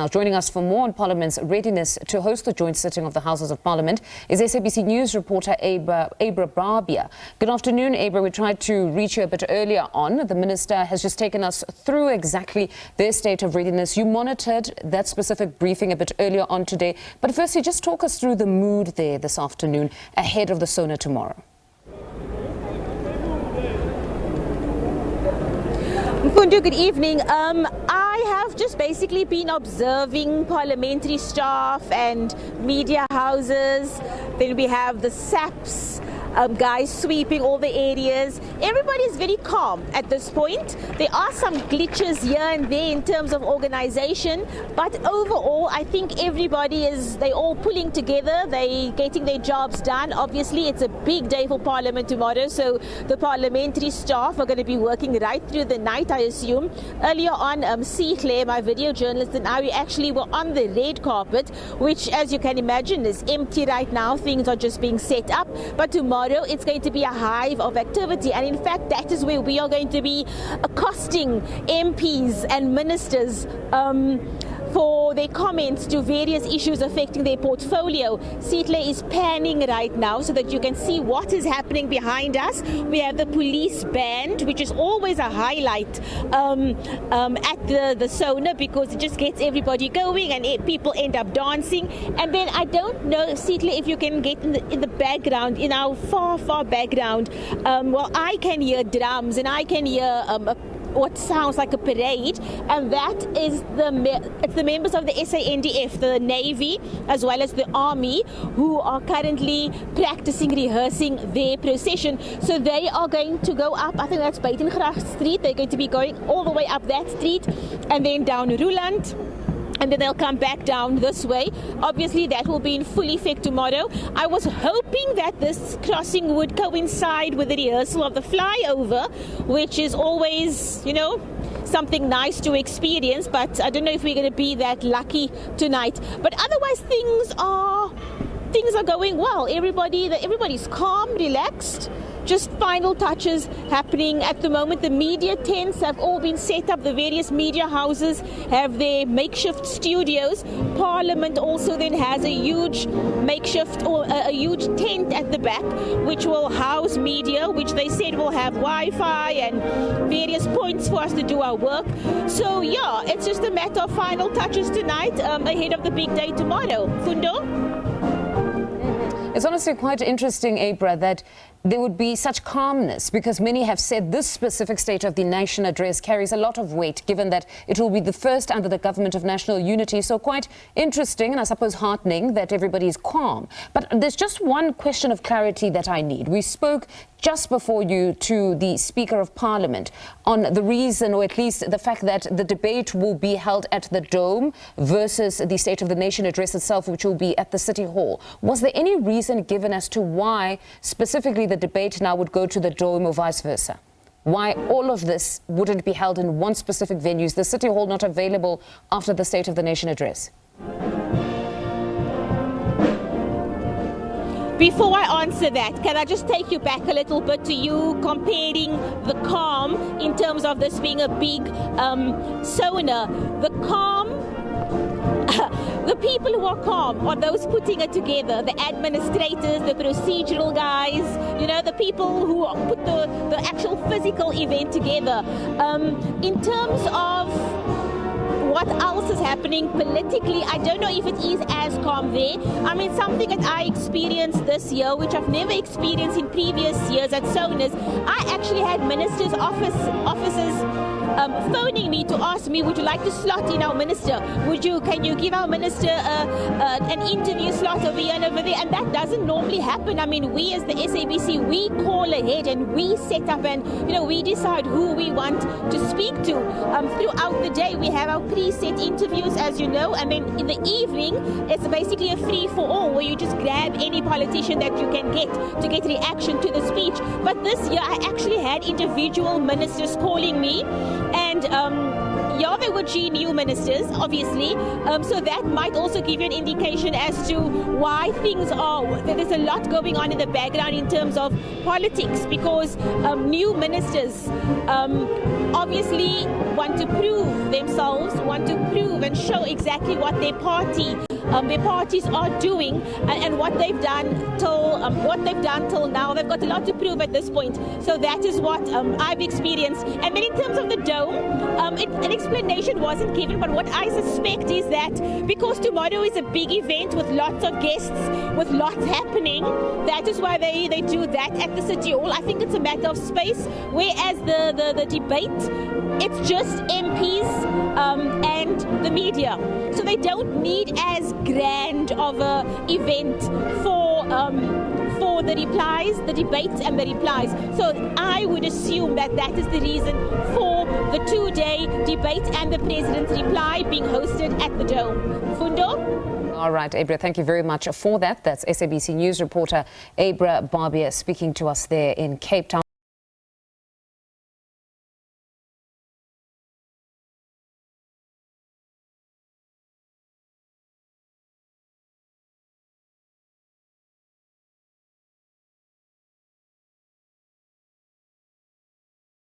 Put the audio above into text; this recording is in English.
Now, joining us for more on Parliament's readiness to host the joint sitting of the Houses of Parliament is SABC News reporter Abra Barbier. Good afternoon, Abra. We tried to reach you a bit earlier on. The Minister has just taken us through exactly their state of readiness. You monitored that specific briefing a bit earlier on today. But firstly, just talk us through the mood there this afternoon ahead of the Sona tomorrow. Mfundo, good evening. I have just basically been observing parliamentary staff and media houses. Then we have the SABC guys sweeping all the areas. Everybody is very calm at this point. There are some glitches here and there in terms of organization, but overall I think they're all pulling together, they're getting their jobs done. Obviously it's a big day for Parliament tomorrow, so the parliamentary staff are going to be working right through the night, I assume. Earlier on, Claire, my video journalist, and I actually were on the red carpet, which as you can imagine is empty right now. Things are just being set up, but tomorrow it's going to be a hive of activity, and in fact that is where we are going to be accosting MPs and ministers for their comments to various issues affecting their portfolio. Seatley is panning right now so that you can see what is happening behind us. We have the police band, which is always a highlight at the Sona, because it just gets everybody going and people end up dancing. And then I don't know, Seatley, if you can get in the background, in our far background, well, I can hear drums and I can hear what sounds like a parade, and that is the members of the SANDF, the Navy, as well as the Army, who are currently rehearsing their procession. So they are going to go up, I think that's Buitengracht Street. They're going to be going all the way up that street and then down Roeland, and then they'll come back down this way. Obviously that will be in full effect tomorrow. I was hoping that this crossing would coincide with the rehearsal of the flyover, which is always, you know, something nice to experience, but I don't know if we're going to be that lucky tonight. But otherwise things are going well. Everybody's calm, relaxed. Just final touches happening at the moment. The media tents have all been set up. The various media houses have their makeshift studios. Parliament also then has a huge makeshift or a huge tent at the back, which will house media, which they said will have Wi-Fi and various points for us to do our work. So yeah, it's just a matter of final touches tonight ahead of the big day tomorrow. Fundo? It's honestly quite interesting, Abra, that there would be such calmness, because many have said this specific State of the Nation address carries a lot of weight, given that it will be the first under the Government of National Unity. So quite interesting and I suppose heartening that everybody is calm. But there's just one question of clarity that I need. We spoke just before you to the Speaker of Parliament on the reason, or at least the fact, that the debate will be held at the Dome versus the State of the Nation address itself, which will be at the City Hall. Was there any reason given as to why specifically the debate now would go to the Dome or vice versa? Why all of this wouldn't be held in one specific venue? Is the City Hall not available after the State of the Nation address? Before I answer that, can I just take you back a little bit to you comparing the calm in terms of this being a big Sona. The calm, the people who are calm are those putting it together, the administrators, the procedural guys, you know, the people who put the actual physical event together. In terms of what else is happening politically, I don't know if it is as calm there. I mean, something that I experienced this year, which I've never experienced in previous years at Sonas, I actually had ministers' officers phoning me to ask me, would you like to slot in our minister? Can you give our minister an interview slot over here and over there? And that doesn't normally happen. I mean, we as the SABC, we call ahead and we set up and, you know, we decide who we want to speak to. Throughout the day, we have our preset interviews, as you know, and then in the evening, it's basically a free-for-all where you just grab any politician that you can get to get reaction to the speech. But this year, I actually had individual ministers calling me, and yeah, they were GNU ministers, obviously, so that might also give you an indication as to why there's a lot going on in the background in terms of politics, because new ministers obviously want to prove themselves, want to prove and show exactly what their parties are doing and what they've done till now. They've got a lot to prove at this point. So that is what I've experienced. And then in terms of the dome, an explanation wasn't given, but what I suspect is that because tomorrow is a big event with lots of guests, with lots happening, that is why they do that at the City Hall. I think it's a matter of space, whereas the debate, it's just MPs and the media. So they don't need as grand of a event for the replies, the debates and the replies. So I would assume that that is the reason for the 2-day debate and the President's reply being hosted at the Dome. Fundo? All right, Abra, thank you very much for that. That's SABC News reporter Abra Barbier speaking to us there in Cape Town.